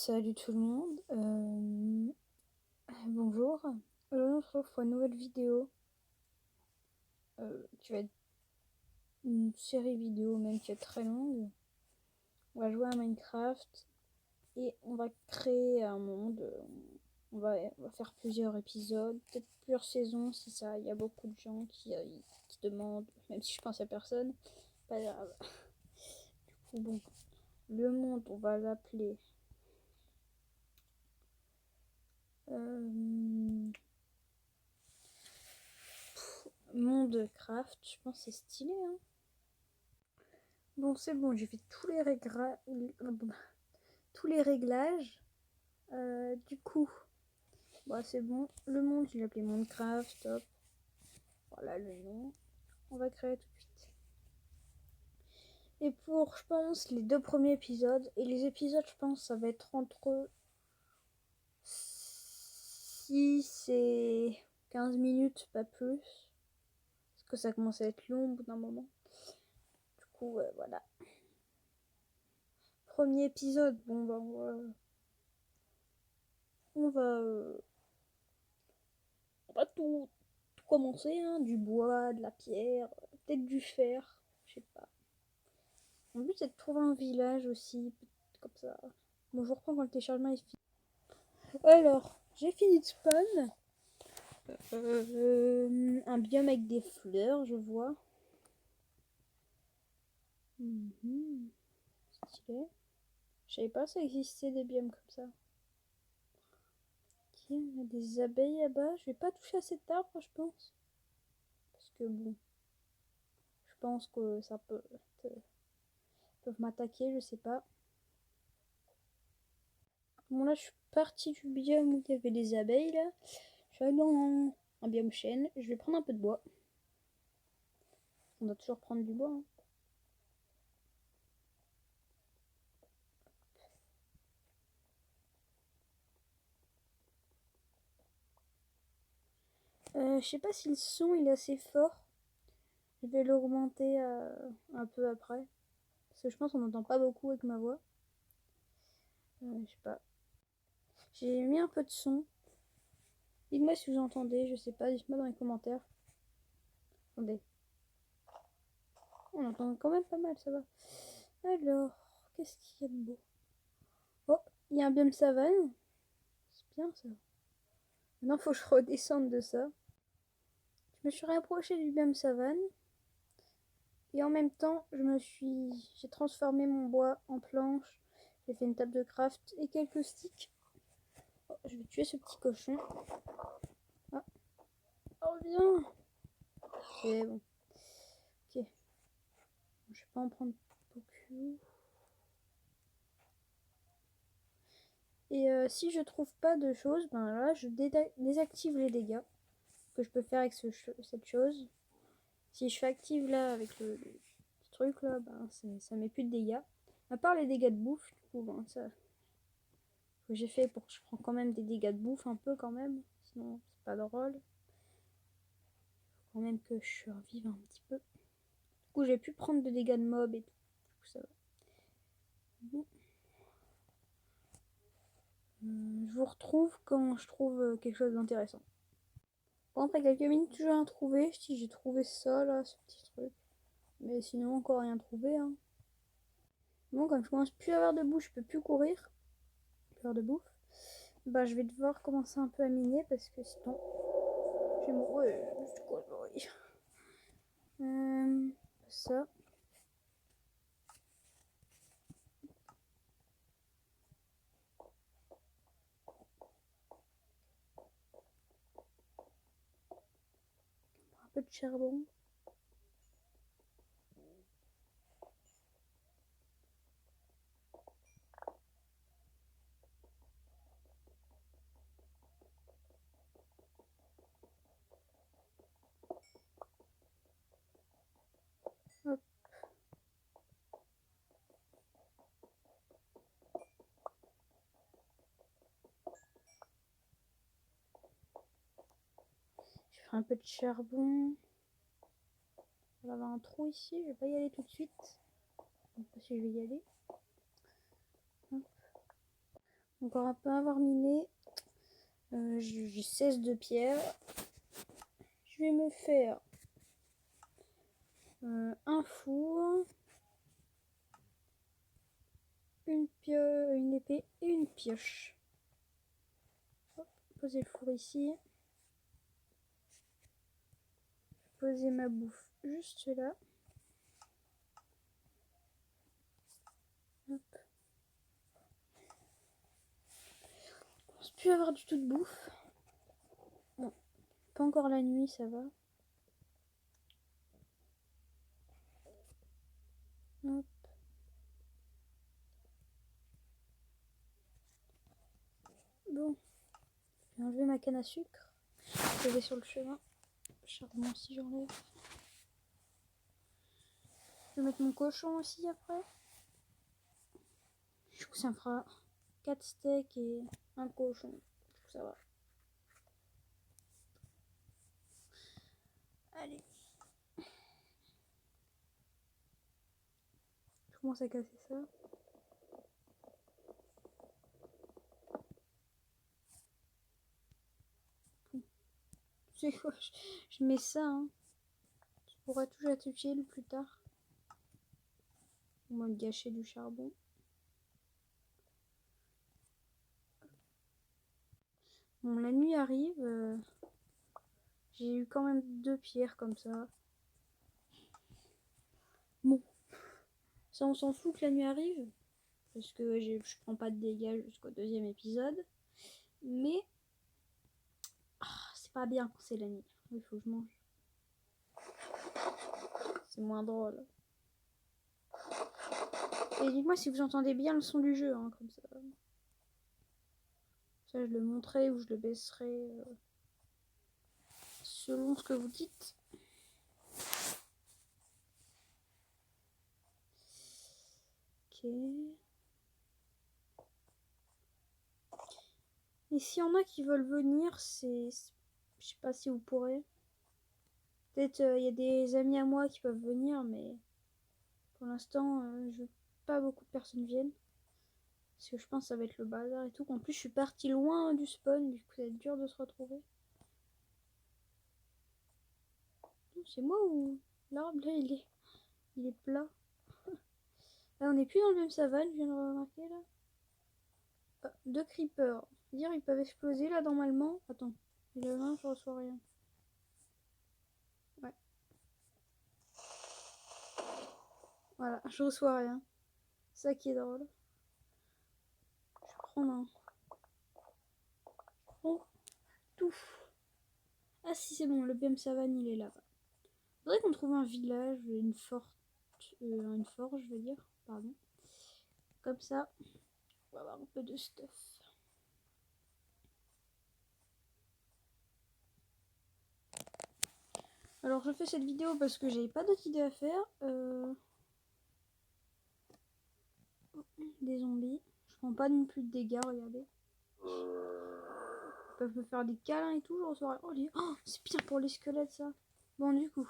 Salut tout le monde, bonjour. Aujourd'hui on se retrouve pour une nouvelle vidéo qui va être une série vidéo même qui est très longue. On va jouer à Minecraft et on va créer un monde. On va faire plusieurs épisodes, peut-être plusieurs saisons si ça. Il y a beaucoup de gens qui demandent, même si je pense à personne, pas grave. Du coup bon, le monde on va l'appeler Monde Craft, je pense que c'est stylé, hein. Bon, c'est bon, j'ai fait tous les réglages. Du coup, bah, c'est bon. Le monde, je l'ai appelé Minecraft, top. Voilà le nom. On va créer tout de suite. Et pour, je pense, les 2 premiers épisodes, et les épisodes, je pense, ça va être entre 6 et 15 minutes, pas plus. Parce que ça commence à être long au bout d'un moment. Du coup, voilà. Premier épisode, bon, bah, on va tout commencer, hein, du bois, de la pierre, peut-être du fer, je sais pas. Mon but c'est de trouver un village aussi, comme ça. Bon, je vous reprends quand le téléchargement est fini. Alors, j'ai fini de spawn. Un biome avec des fleurs, je vois. Stylé. Je savais pas ça existait des biomes comme ça. Ok, il y a des abeilles là-bas. Je vais pas toucher à cet arbre, je pense. Parce que bon, je pense que ça peut... peuvent m'attaquer, je sais pas. Bon, là, je suis partie du biome où il y avait des abeilles, là. Je suis allée dans un biome chêne. Je vais prendre un peu de bois. On doit toujours prendre du bois, hein. Je sais pas si le son il est assez fort. Je vais l'augmenter un peu après. Parce que je pense qu'on n'entend pas beaucoup avec ma voix. Je sais pas. J'ai mis un peu de son. Dites-moi si vous entendez, je sais pas. Dites-moi dans les commentaires. Attendez. On entend quand même pas mal, ça va. Alors, qu'est-ce qu'il y a de beau? Oh, il y a un biome savane. C'est bien ça. Maintenant, faut que je redescende de ça. Je me suis rapprochée du biome savane. Et en même temps, j'ai transformé mon bois en planche. J'ai fait une table de craft et quelques sticks. Oh, je vais tuer ce petit cochon. Ah, oh viens. C'est bon. Ok. Je vais pas en prendre beaucoup. Et si je trouve pas de choses, ben là, je désactive les dégâts que je peux faire avec cette chose. Si je fais active là avec le petit truc là, ben ça met plus de dégâts. À part les dégâts de bouffe, du coup, ben, ça que j'ai fait pour que je prends quand même des dégâts de bouffe un peu quand même. Sinon, c'est pas drôle. Faut quand même que je survive un petit peu. Du coup, j'ai pu prendre de dégâts de mob et tout. Du coup, ça va. Bon. Je vous retrouve quand je trouve quelque chose d'intéressant. Bon, après quelques minutes, j'ai rien trouvé. Si j'ai trouvé ça là, ce petit truc. Mais sinon, encore rien trouvé, hein. Bon, comme je commence plus à avoir de bouffe, je peux plus courir. Plus avoir de bouffe. Bah, je vais devoir commencer un peu à miner parce que sinon, je vais mourir. C'est quoi le bruit? Ça. Un peu de charbon. Hop. Je ferai un peu de charbon. On va avoir un trou ici. Je vais pas y aller tout de suite. Je sais pas si je vais y aller. Hop. Encore un peu avoir miné. J'ai 16 de pierre. Je vais me faire un four, une épée et une pioche. Hop, poser le four ici. Poser ma bouffe juste là. Hop. Je pense plus avoir du tout de bouffe. Bon, pas encore la nuit, ça va. Hop. Bon, je vais enlever ma canne à sucre. Je vais sur le chemin. Charbon aussi, j'enlève. Je vais mettre mon cochon aussi après. Je trouve que ça me fera 4 steaks et un cochon. Je trouve que ça va. Allez. Je commence à casser ça. Tu sais quoi, je mets ça. Hein. Ça pourrait toujours être utile plus tard. Au moins de gâcher du charbon. Bon, la nuit arrive. J'ai eu quand même 2 pierres comme ça. Bon, ça on s'en fout que la nuit arrive. Parce que je prends pas de dégâts jusqu'au 2e épisode. Mais c'est pas bien quand c'est la nuit. Il faut que je mange. C'est moins drôle. Et dites-moi si vous entendez bien le son du jeu, hein, comme ça. Ça, je le montrerai ou je le baisserai selon ce que vous dites. Ok. Et s'il y en a qui veulent venir, je sais pas si vous pourrez. Peut-être il y a des amis à moi qui peuvent venir, mais pour l'instant, je veux pas beaucoup de personnes viennent. Parce que je pense que ça va être le bazar et tout. En plus, je suis partie loin du spawn, du coup, ça va être dur de se retrouver. C'est moi ou l'arbre là, il est plat. Là, on n'est plus dans le même savane, je viens de remarquer là. Ah, 2 creepers. Dire ils peuvent exploser là normalement. Attends, il y a un, je reçois rien. Ouais. Voilà, je reçois rien. C'est ça qui est drôle. Je vais prendre un. Oh, tout. Ah si c'est bon, le biome savane il est là-bas. Faudrait qu'on trouve un village, une forge, je veux dire, pardon. Comme ça, on va avoir un peu de stuff. Alors je fais cette vidéo parce que j'avais pas d'autres idées à faire. Des zombies. Je prends pas non plus de dégâts, regardez. Ils peuvent me faire des câlins et tout, je reçois rien. Oh, c'est bien pour les squelettes ça. Bon du coup.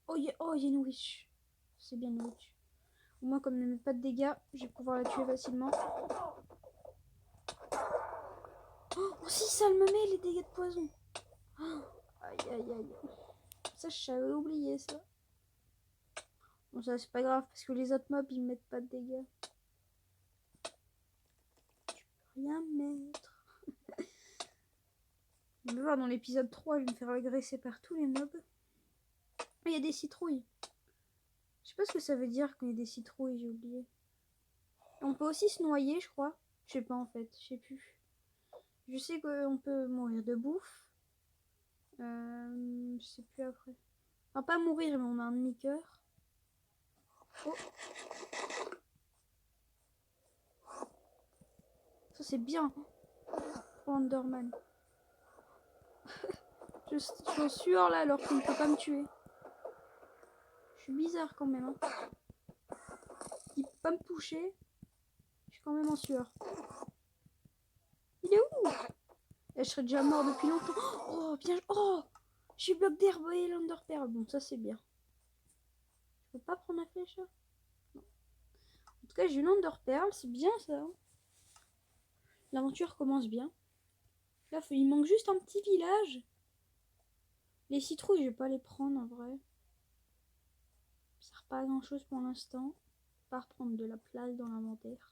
Oh, il y a une witch. C'est bien une witch. Au moins comme elle ne met pas de dégâts, je vais pouvoir la tuer facilement. Oh si, ça elle me met les dégâts de poison. Oh, aïe aïe aïe. Ça j'avais oublié ça. Bon ça c'est pas grave parce que les autres mobs ils me mettent pas de dégâts. Tu peux rien mettre. On va voir dans l'épisode 3, je vais me faire agresser par tous les mobs. Il y a des citrouilles. Je sais pas ce que ça veut dire quand il y a des citrouilles, j'ai oublié. On peut aussi se noyer, je crois. Je sais pas en fait, je sais plus. Je sais qu'on peut mourir de bouffe. Je sais plus après. Enfin, pas mourir, mais on a un demi-cœur. Oh. Ça c'est bien. Pour Enderman. je suis en sueur là alors qu'il ne peut pas me tuer. Je suis bizarre quand même. Hein. Il peut pas me toucher. Je suis quand même en sueur. Il est où? Et je serais déjà mort depuis longtemps. Oh, bien. Oh, j'ai bloc d'herbe et l'enderpearl. Bon, ça c'est bien. Je peux pas prendre la flèche là? Non. tout cas, j'ai une Enderpearl, c'est bien ça. L'aventure commence bien. Là, il manque juste un petit village. Les citrouilles, je vais pas les prendre en vrai. Ça sert pas à grand chose pour l'instant. Pas reprendre de la place dans l'inventaire.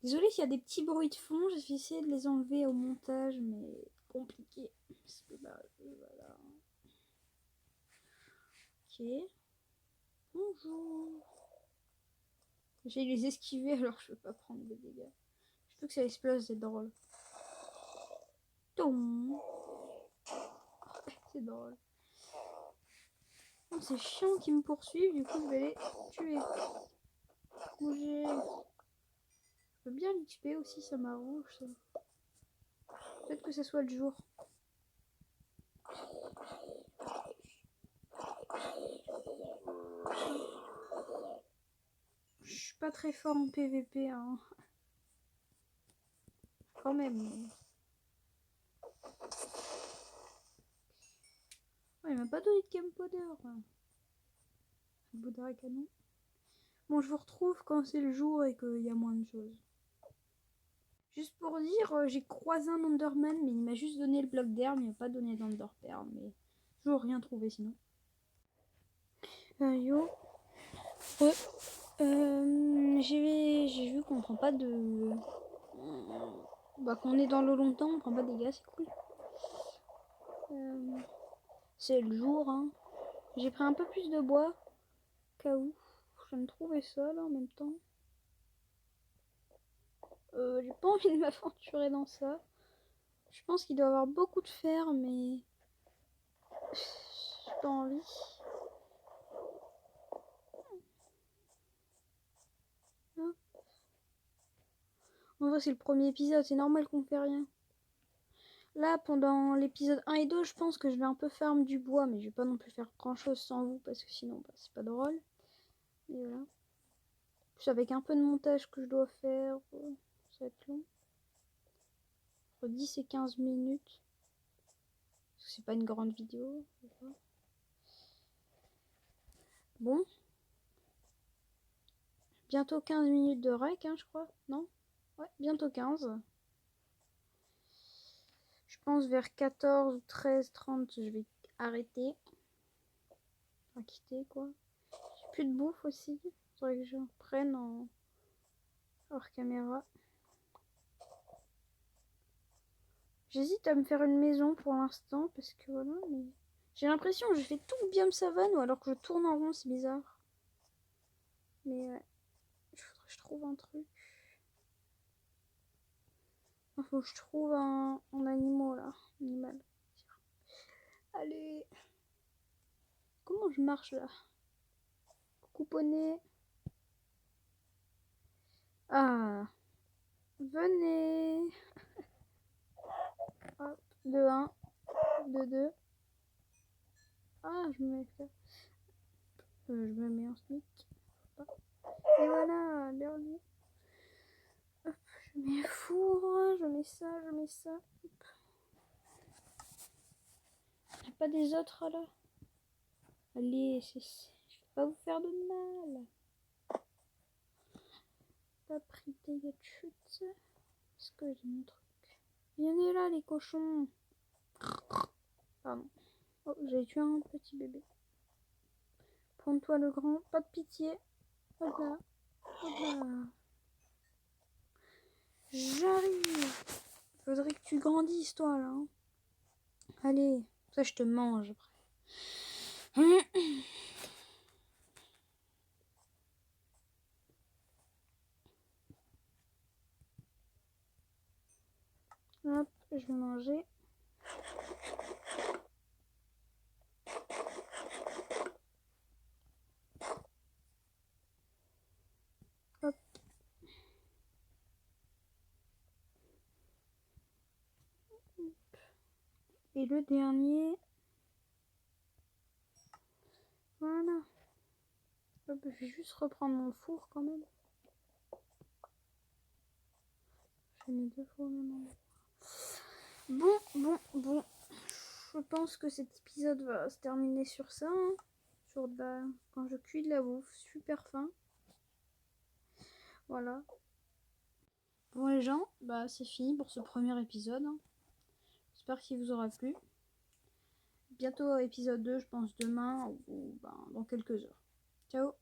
Désolée s'il y a des petits bruits de fond, je vais essayer de les enlever au montage, mais compliqué. Parce que bah, voilà. Ok. Bonjour. J'ai les esquiver alors je peux pas prendre de dégâts. Je peux que ça explose, c'est drôle. Tom. C'est drôle. C'est chiant qu'ils me poursuivent, du coup je vais les tuer. Bouger. Je veux bien l'XP aussi, ça m'arrange ça. Peut-être que ce soit le jour. Je suis pas très fort en PVP, hein. Quand même. Mais... Oh, il m'a pas donné de game powder. Boudra canon. Bon, je vous retrouve quand c'est le jour et qu'il y a moins de choses. Juste pour dire, j'ai croisé un Enderman, mais il m'a juste donné le bloc d'herbe, il m'a pas donné d'Enderpearl, mais toujours rien trouvé sinon. Yo. Ouais. J'ai vu qu'on prend pas de... Bah, qu'on est dans l'eau longtemps, on prend pas de dégâts, c'est cool. C'est le jour, hein. J'ai pris un peu plus de bois, cas où. Je me trouvais ça là en même temps. J'ai pas envie de m'aventurer dans ça. Je pense qu'il doit y avoir beaucoup de fer, mais j'ai pas envie. Hop. En vrai, c'est le premier épisode, c'est normal qu'on fait rien. Là, pendant l'épisode 1 et 2, je pense que je vais un peu farm du bois, mais je vais pas non plus faire grand chose sans vous, parce que sinon, bah, c'est pas drôle. Et voilà. Plus avec un peu de montage que je dois faire, ça va être long. Entre 10 et 15 minutes. Parce que c'est pas une grande vidéo. Bon. Bientôt 15 minutes de rec, hein, je crois. Non? Ouais, bientôt 15. Je pense vers 14 ou 13, 30, je vais arrêter. Enfin, quitter, quoi. J'ai plus de bouffe aussi. Faudrait que j'en prenne en hors caméra. J'hésite à me faire une maison pour l'instant parce que voilà, mais j'ai l'impression que je fais tout le biome savane ou alors que je tourne en rond, c'est bizarre. Mais ouais, il faudrait que je trouve un truc. Il faut que je trouve un animal là. Animal. Allez. Comment je marche là? Coucou poney. Ah. Venez. Hop. 2-1. 2-2. Ah, je me mets ça. Je me mets en sneak. Et voilà, dernier. Hop, je mets four, je mets ça, je mets ça. Hop. Y a pas des autres là? Allez, je vais pas vous faire de mal. Pas pris de dégâts de chute. Est-ce que j'ai mon truc? Venez là les cochons. Pardon. Oh, j'ai tué un petit bébé. Prends-toi le grand, pas de pitié. Hop là. Hop là. J'arrive. Faudrait que tu grandisses toi là. Hein. Allez, ça je te mange après. Hop, je vais manger. Hop. Et le dernier. Voilà. Hop, je vais juste reprendre mon four quand même. J'ai mis 2 fois au même endroit. Bon. Je pense que cet épisode va se terminer sur ça. Hein. Sur de la... Quand je cuis de la bouffe, super fin. Voilà. Bon les gens, bah c'est fini pour ce premier épisode. J'espère qu'il vous aura plu. Bientôt épisode 2, je pense demain ou ben, dans quelques heures. Ciao.